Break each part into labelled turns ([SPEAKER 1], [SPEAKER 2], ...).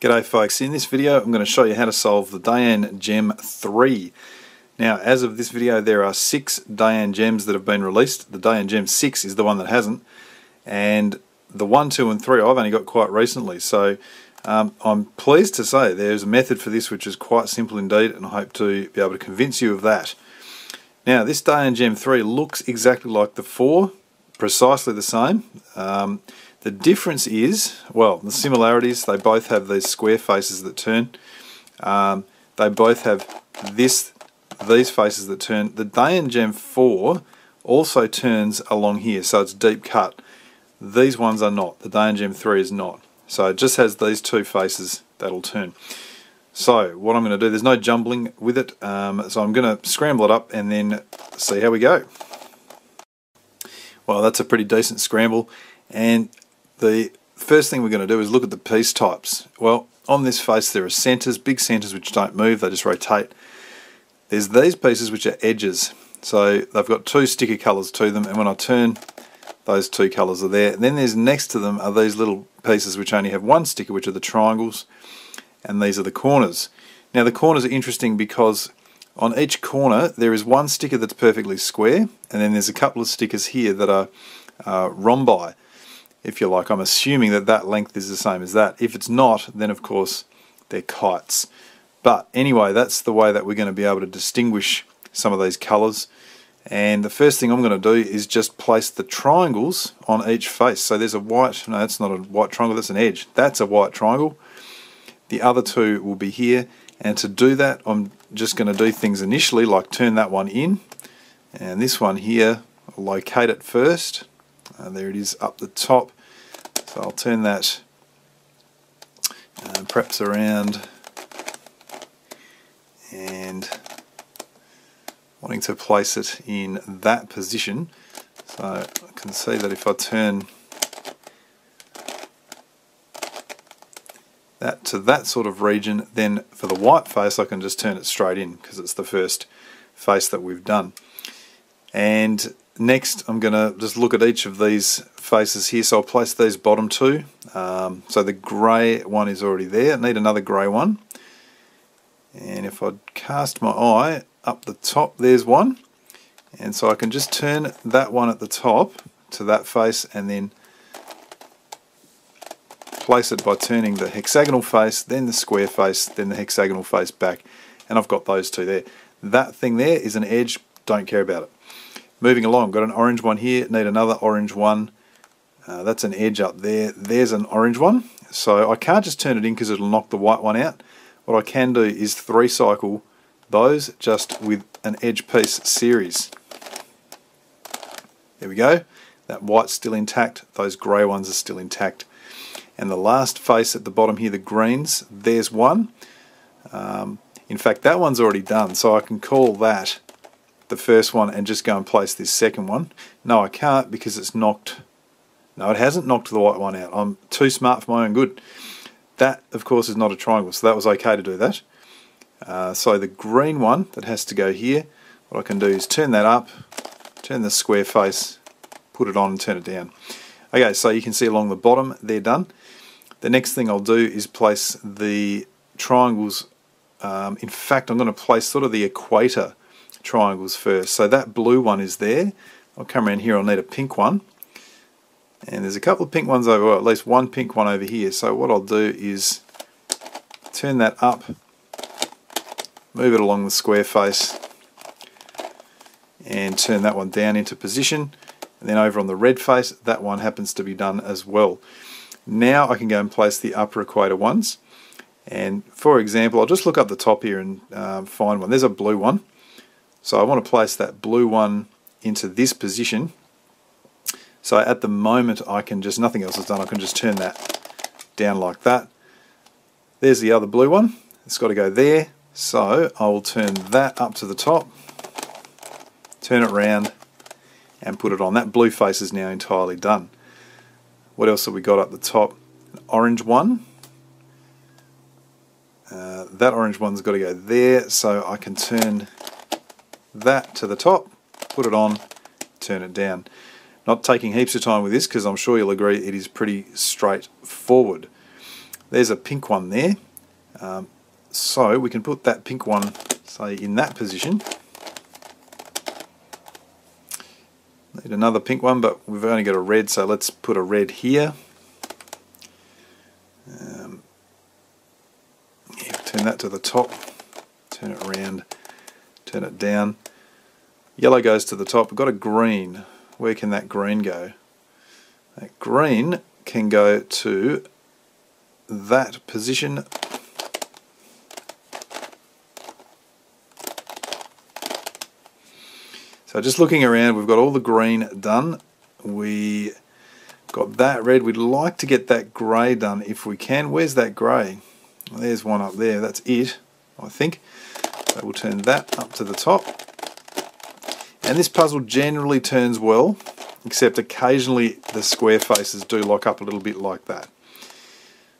[SPEAKER 1] G'day folks, in this video I'm going to show you how to solve the Dayan Gem 3. Now as of this video there are 6 Dayan Gems that have been released. The Dayan Gem 6 is the one that hasn't, and the 1, 2 and 3 I've only got quite recently, so I'm pleased to say there's a method for this which is quite simple indeed, and I hope to be able to convince you of that. Now this Dayan Gem 3 looks exactly like the 4, precisely the same. The difference is, well, the similarities, they both have these square faces that turn. They both have these faces that turn. The Dayan Gem 4 also turns along here, so it's deep cut. These ones are not. The Dayan Gem 3 is not. So it just has these two faces that'll turn. So what I'm going to do, there's no jumbling with it, so I'm going to scramble it up and then see how we go. Well, that's a pretty decent scramble, and the first thing we're going to do is look at the piece types. Well, on this face there are centres, big centres which don't move, they just rotate. There's these pieces which are edges, so they've got 2 sticker colours to them, and when I turn, those 2 colours are there. And then there's next to them are these little pieces which only have 1 sticker, which are the triangles, and these are the corners. Now the corners are interesting because on each corner there is 1 sticker that's perfectly square, and then there's a couple of stickers here that are rhombi, if you like. I'm assuming that that length is the same as that. If it's not, then of course they're kites. But anyway, that's the way that we're going to be able to distinguish some of these colours. And the first thing I'm going to do is just place the triangles on each face. So there's a white, no, that's not a white triangle, that's an edge. That's a white triangle. The other 2 will be here. And to do that, I'm just going to do things initially, like turn that one in, and this one here, I'll locate it first. There it is up the top. So I'll turn that perhaps around, and wanting to place it in that position. So I can see that if I turn that to that sort of region, then for the white face I can just turn it straight in because it's the first face that we've done. And next I'm going to just look at each of these faces here. So I'll place these bottom 2. So the grey one is already there. I need another grey one. And if I cast my eye up the top, there's one. And so I can just turn that one at the top to that face and then place it by turning the hexagonal face, then the square face, then the hexagonal face back. And I've got those 2 there. That thing there is an edge, don't care about it. Moving along, got an orange one here, need another orange one. That's an edge up there. There's an orange one. So I can't just turn it in because it'll knock the white one out. What I can do is 3 cycle those just with an edge piece series. There we go. That white's still intact. Those grey ones are still intact. And the last face at the bottom here, the greens, there's one. In fact, that one's already done, so I can call that the first one and just go and place this second one. No, I can't because it's knocked. No, it hasn't knocked the white one out. I'm too smart for my own good. That, of course, is not a triangle, so that was okay to do that. So the green one that has to go here, what I can do is turn that up, turn the square face, put it on and turn it down. Okay, so you can see along the bottom, they're done. The next thing I'll do is place the triangles. In fact, I'm going to place sort of the equator triangles first. So that blue one is there. I'll come around here, I'll need a pink one. And there's a couple of pink ones over, well, at least one pink one over here. So what I'll do is turn that up, move it along the square face, and turn that one down into position. And then over on the red face, that one happens to be done as well. Now I can go and place the upper equator ones. And for example, I'll just look up the top here and find one. There's a blue one. So I want to place that blue one into this position. So at the moment I can just, nothing else is done, I can just turn that down like that. There's the other blue one. It's got to go there. So I will turn that up to the top, turn it round, and put it on. That blue face is now entirely done. What else have we got up the top? An orange one. That orange one's got to go there, so I can turn that to the top, put it on, turn it down. Not taking heaps of time with this because I'm sure you'll agree it is pretty straightforward. there's a pink one there. So we can put that pink one, say, in that position. Need another pink one, but we've only got a red, so let's put a red here. Yeah, turn that to the top, turn it around, turn it down. Yellow goes to the top. We've got a green. Where can that green go? That green can go to that position. So just looking around, we've got all the green done. We got that red. We'd like to get that grey done if we can. Where's that grey? Well, there's one up there. That's it, I think. So we'll turn that up to the top. And this puzzle generally turns well, except occasionally the square faces do lock up a little bit like that.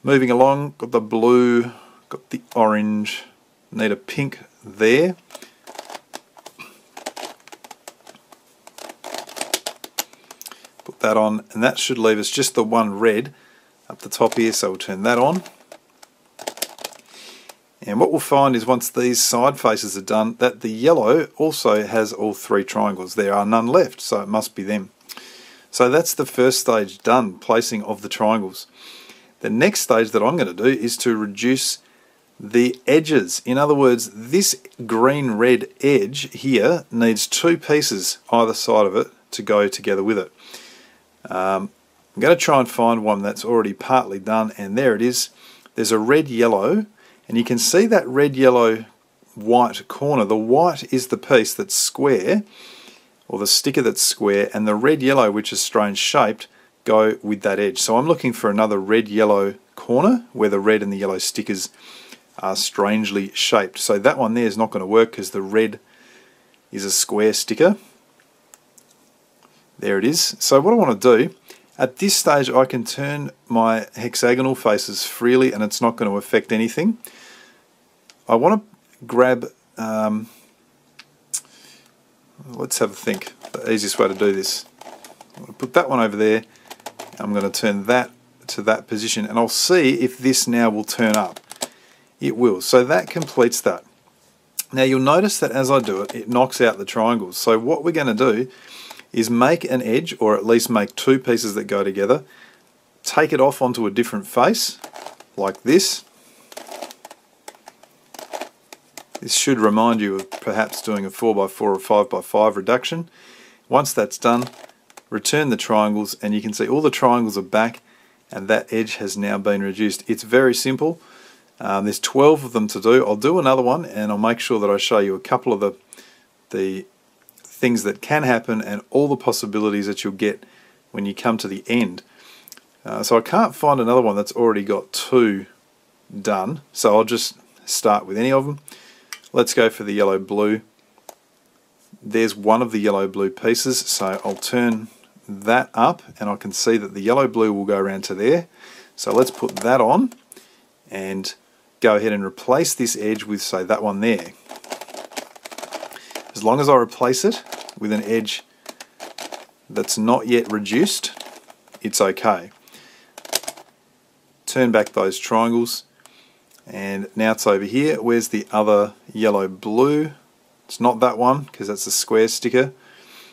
[SPEAKER 1] Moving along, got the blue, got the orange, need a pink there. Put that on, and that should leave us just the one red up the top here, so we'll turn that on. And what we'll find is once these side faces are done, that the yellow also has all three triangles. There are none left, so it must be them. So that's the first stage done, placing of the triangles. The next stage that I'm going to do is to reduce the edges. In other words, this green-red edge here needs two pieces either side of it to go together with it. I'm going to try and find one that's already partly done, and there it is. There's a red-yellow, and you can see that red-yellow-white corner. The white is the piece that's square, or the sticker that's square, and the red-yellow, which is strange shaped, go with that edge. So I'm looking for another red-yellow corner where the red and the yellow stickers are strangely shaped. So that one there is not going to work because the red is a square sticker. There it is. So what I want to do, at this stage I can turn my hexagonal faces freely and it's not going to affect anything. I want to grab, let's have a think, the easiest way to do this. I'm going to put that one over there. I'm going to turn that to that position and I'll see if this now will turn up. It will. So that completes that. Now you'll notice that as I do it, it knocks out the triangles. So what we're going to do is make an edge, or at least make two pieces that go together, take it off onto a different face, like this. This should remind you of perhaps doing a 4x4 or 5x5 reduction. Once that's done, return the triangles, and you can see all the triangles are back, and that edge has now been reduced. It's very simple. There's 12 of them to do. I'll do another one, and I'll make sure that I show you a couple of the things that can happen and all the possibilities that you'll get when you come to the end. So I can't find another one that's already got two done, so I'll just start with any of them. Let's go for the yellow-blue. There's one of the yellow-blue pieces, so I'll turn that up and I can see that the yellow-blue will go around to there. So let's put that on and go ahead and replace this edge with, say, that one there. As long as I replace it with an edge that's not yet reduced, it's okay. Turn back those triangles, and now it's over here. Where's the other yellow-blue? It's not that one because that's a square sticker.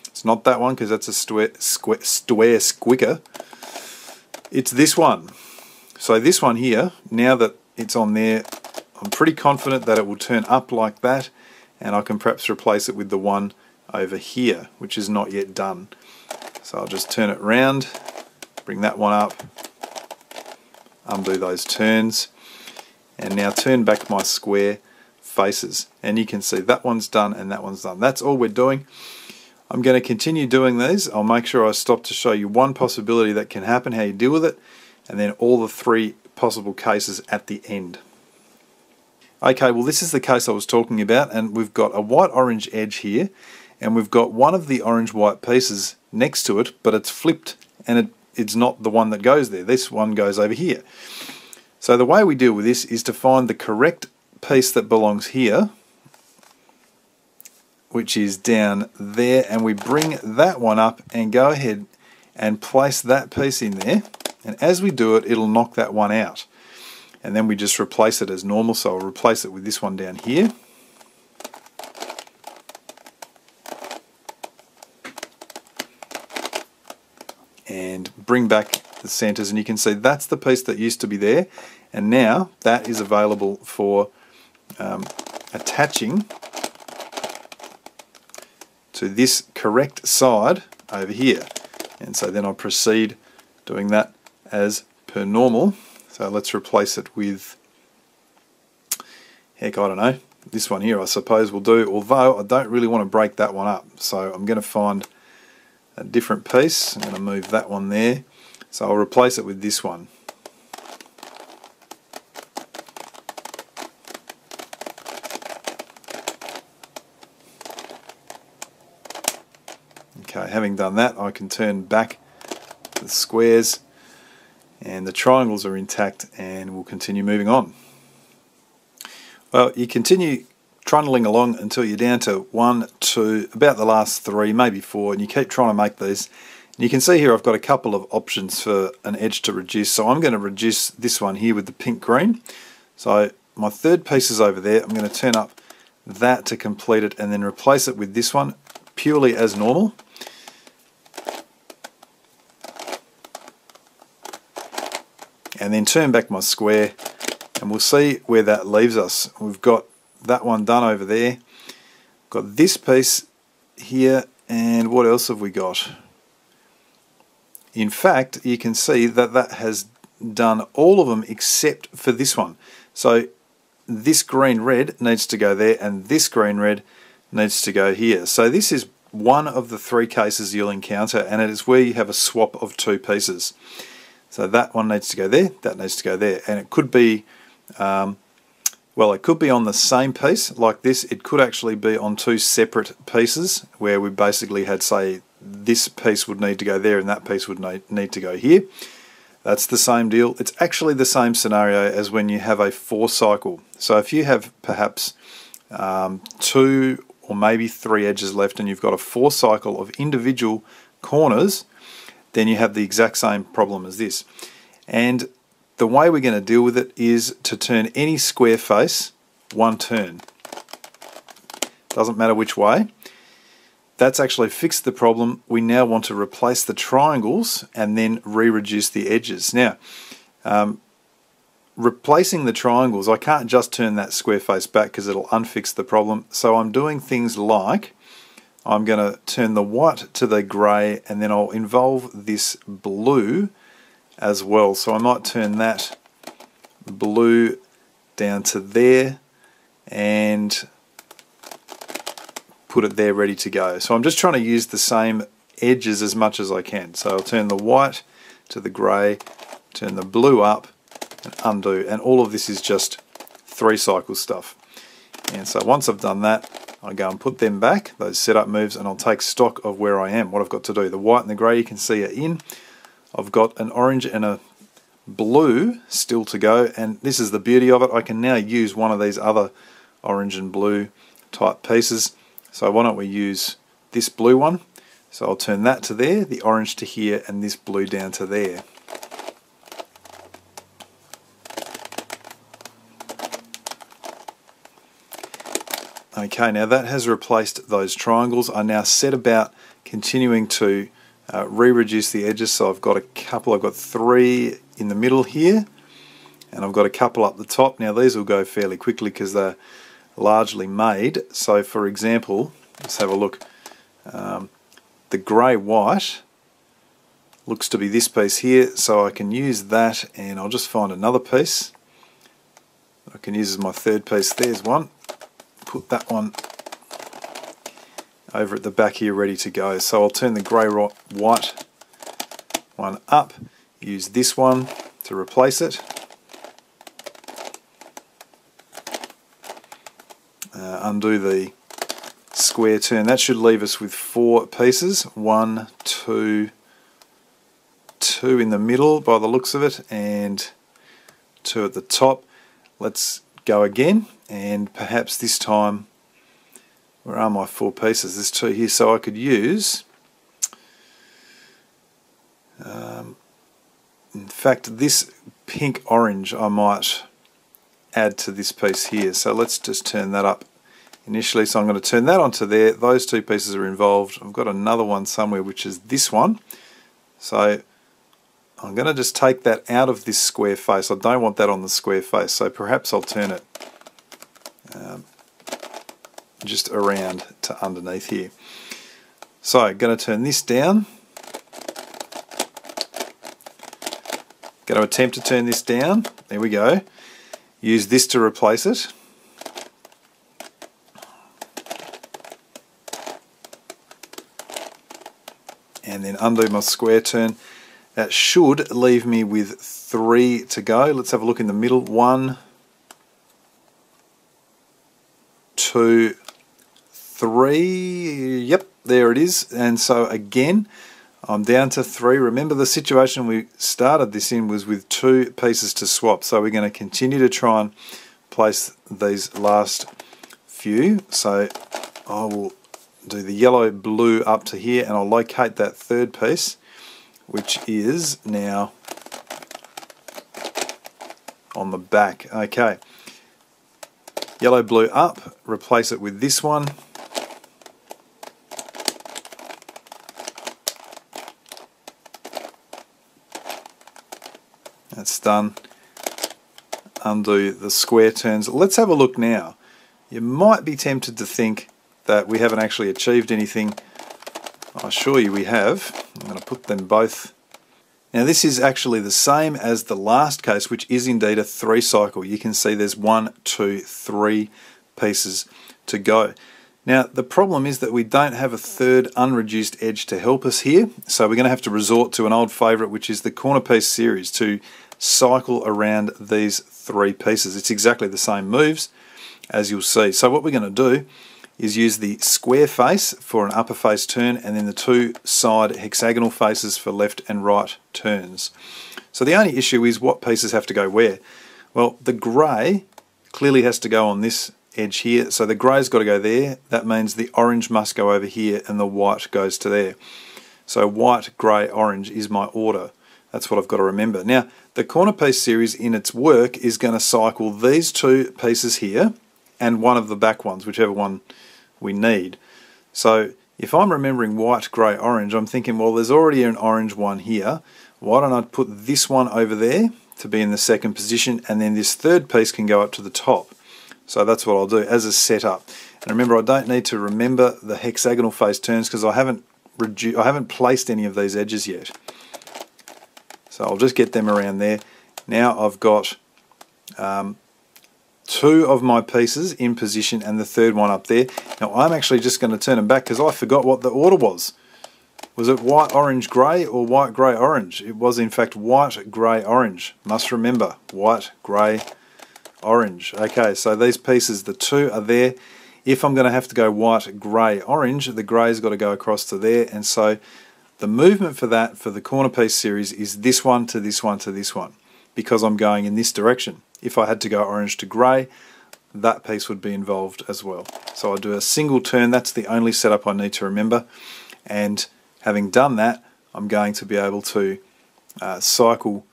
[SPEAKER 1] It's not that one because that's a square squicker. It's this one. So this one here, now that it's on there, I'm pretty confident that it will turn up like that, and I can perhaps replace it with the one over here, which is not yet done. So I'll just turn it around, bring that one up, undo those turns, and now turn back my square faces. And you can see that one's done and that one's done. That's all we're doing. I'm going to continue doing these. I'll make sure I stop to show you one possibility that can happen, how you deal with it, and then all the three possible cases at the end. Okay, well this is the case I was talking about, and we've got a white-orange edge here, and we've got one of the orange-white pieces next to it, but it's flipped, and it's not the one that goes there. This one goes over here. So the way we deal with this is to find the correct piece that belongs here, which is down there, and we bring that one up and go ahead and place that piece in there, and as we do it, it'll knock that one out. and then we just replace it as normal. So I'll replace it with this one down here. And bring back the centers, and you can see that's the piece that used to be there, and now that is available for attaching to this correct side over here. And so then I'll proceed doing that as per normal. So let's replace it with, heck, I don't know, this one here I suppose will do, although I don't really want to break that one up. So I'm going to find a different piece. I'm going to move that one there. So I'll replace it with this one. Okay, having done that, I can turn back the squares and the triangles are intact, and we'll continue moving on. Well, you continue trundling along until you're down to 1, 2, about the last 3, maybe 4, and you keep trying to make these. And you can see here I've got a couple of options for an edge to reduce, so I'm going to reduce this one here with the pink green. So my third piece is over there. I'm going to turn up that to complete it and then replace it with this one purely as normal. And then turn back my square, and we'll see where that leaves us. We've got that one done over there. Got this piece here, and what else have we got? In fact, you can see that that has done all of them except for this one. So this green red needs to go there, and this green red needs to go here. So this is one of the 3 cases you'll encounter, and it is where you have a swap of 2 pieces. So that one needs to go there, that needs to go there, and it could be well, it could be on the same piece like this. It could actually be on 2 separate pieces where we basically had, say, this piece would need to go there and that piece would need to go here. That's the same deal. It's actually the same scenario as when you have a 4 cycle. So if you have perhaps 2 or maybe 3 edges left and you've got a 4 cycle of individual corners, then you have the exact same problem as this. And the way we're going to deal with it is to turn any square face 1 turn. Doesn't matter which way. That's actually fixed the problem. We now want to replace the triangles and then re-reduce the edges. Now, replacing the triangles, I can't just turn that square face back because it'll unfix the problem. So I'm doing things like I'm going to turn the white to the grey, and then I'll involve this blue as well. So I might turn that blue down to there and put it there ready to go. So I'm just trying to use the same edges as much as I can. So I'll turn the white to the grey, turn the blue up and undo, and all of this is just 3 cycle stuff. And so once I've done that, I go and put them back, those setup moves, and I'll take stock of where I am, what I've got to do. The white and the grey you can see are in. I've got an orange and a blue still to go, and this is the beauty of it. I can now use one of these other orange and blue type pieces. So why don't we use this blue one? So I'll turn that to there, the orange to here, and this blue down to there. Okay, now that has replaced those triangles. I now set about continuing to re-reduce the edges. So I've got a couple, I've got 3 in the middle here, and I've got a couple up the top. Now these will go fairly quickly because they're largely made. So for example, let's have a look. The grey-white looks to be this piece here, so I can use that, and I'll just find another piece I can use as my third piece. There's one. Put that one over at the back here ready to go. So I'll turn the grey-white one up, use this one to replace it, undo the square turn. That should leave us with 4 pieces. 1, 2, 2 in the middle by the looks of it, and 2 at the top. Let's go again, and perhaps this time, where are my 4 pieces? There's 2 here, so I could use, in fact, this pink orange I might add to this piece here. So let's just turn that up initially. So I'm going to turn that onto there. Those two pieces are involved. I've got another one somewhere, which is this one. So I'm going to just take that out of this square face. I don't want that on the square face, so perhaps I'll turn it just around to underneath here. So I'm going to turn this down. Going to attempt to turn this down. There we go. Use this to replace it. And then undo my square turn. That should leave me with 3 to go. Let's have a look in the middle. 1, 2, 3. Yep, there it is. And so again, I'm down to 3. Remember, the situation we started this in was with 2 pieces to swap. So we're going to continue to try and place these last few. So I will do the yellow blue up to here, and I'll locate that third piece, which is now on the back. Okay, yellow blue up, replace it with this one. That's done. Undo the square turns. Let's have a look now. You might be tempted to think that we haven't actually achieved anything. I assure you we have. I'm going to put them both. Now this is actually the same as the last case, which is indeed a 3 cycle. You can see there's 1, 2, 3 pieces to go. Now the problem is that we don't have a third unreduced edge to help us here, so we're going to have to resort to an old favourite, which is the corner piece series, to cycle around these 3 pieces. It's exactly the same moves, as you'll see. So what we're going to do is use the square face for an upper face turn, and then the 2 side hexagonal faces for left and right turns. So the only issue is what pieces have to go where. Well, the grey clearly has to go on this edge here, so the grey's got to go there. That means the orange must go over here and the white goes to there. So white, grey, orange is my order. That's what I've got to remember. Now, the corner piece series in its work is going to cycle these 2 pieces here and one of the back ones, whichever one we need. So if I'm remembering white, grey, orange, I'm thinking, well, there's already an orange one here. Why don't I put this one over there to be in the second position, and then this third piece can go up to the top. So that's what I'll do as a setup. And remember, I don't need to remember the hexagonal face turns because I haven't placed any of these edges yet. So I'll just get them around there. Now I've got 2 of my pieces in position and the third one up there. Now I'm actually just going to turn them back because I forgot what the order was. Was it white, orange, grey, or white, grey, orange? It was in fact white, grey, orange. Must remember, white, grey, orange. Okay, so these pieces, the 2 are there. If I'm going to have to go white, grey, orange, the grey's got to go across to there, and so the movement for that, for the corner piece series, is this one to this one to this one, because I'm going in this direction. If I had to go orange to grey, that piece would be involved as well. So I do a single turn. That's the only setup I need to remember, and having done that, I'm going to be able to cycle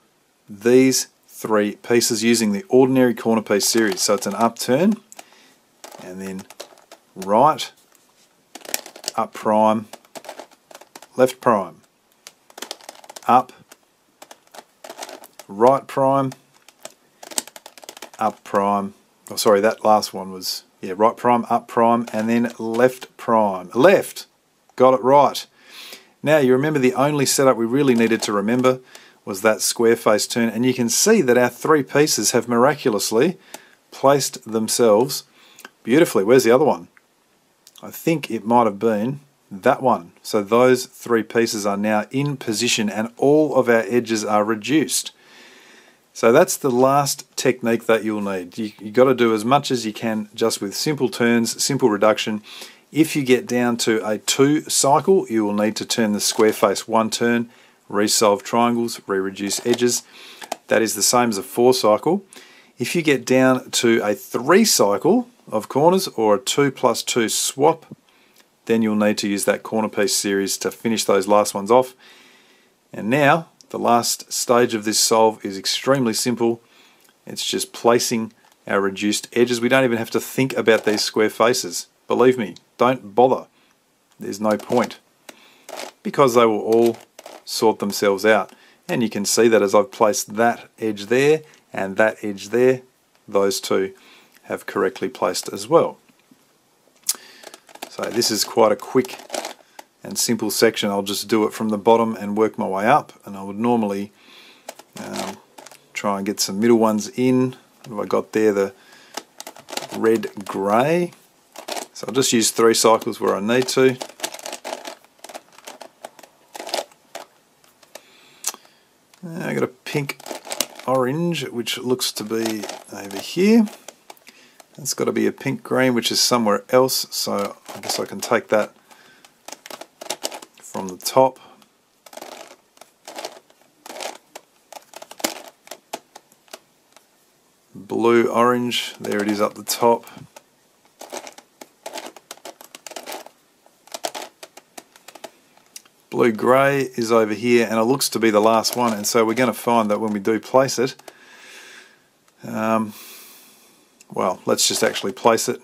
[SPEAKER 1] these 3 pieces using the ordinary corner piece series. So it's an upturn, and then right, up prime, left prime, up, right prime, up prime. Oh, sorry, that last one was, yeah, right prime, up prime, and then left prime. Left! Got it right. Now, you remember the only setup we really needed to remember was that square face turn, and you can see that our 3 pieces have miraculously placed themselves beautifully. Where's the other one? I think it might have been that one. So those 3 pieces are now in position and all of our edges are reduced. So that's the last technique that you'll need. You've got to do as much as you can just with simple turns, simple reduction. If you get down to a 2 cycle, you will need to turn the square face 1 turn, resolve triangles, re-reduce edges. That is the same as a 4 cycle. If you get down to a 3 cycle of corners or a 2 plus 2 swap, then you'll need to use that corner piece series to finish those last ones off. And now, the last stage of this solve is extremely simple. It's just placing our reduced edges. We don't even have to think about these square faces. Believe me, don't bother. There's no point, because they will all sort themselves out. And you can see that as I've placed that edge there and that edge there, those two have correctly placed as well. So this is quite a quick and simple section. I'll just do it from the bottom and work my way up, and I would normally try and get some middle ones in. What have I got there? The red grey. So I'll just use 3 cycles where I need to. I got a pink orange, which looks to be over here. It's got to be a pink green, which is somewhere else, so I guess I can take that from the top. Blue orange, there it is up the top. Blue grey is over here, and it looks to be the last one, and so we're going to find that when we do place it, well, let's just actually place it.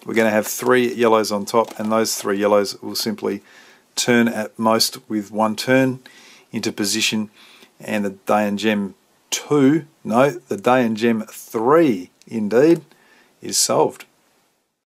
[SPEAKER 1] We're going to have 3 yellows on top, and those 3 yellows will simply turn at most with 1 turn into position, and the Dayan Gem 2, no, the Dayan Gem 3 indeed, is solved.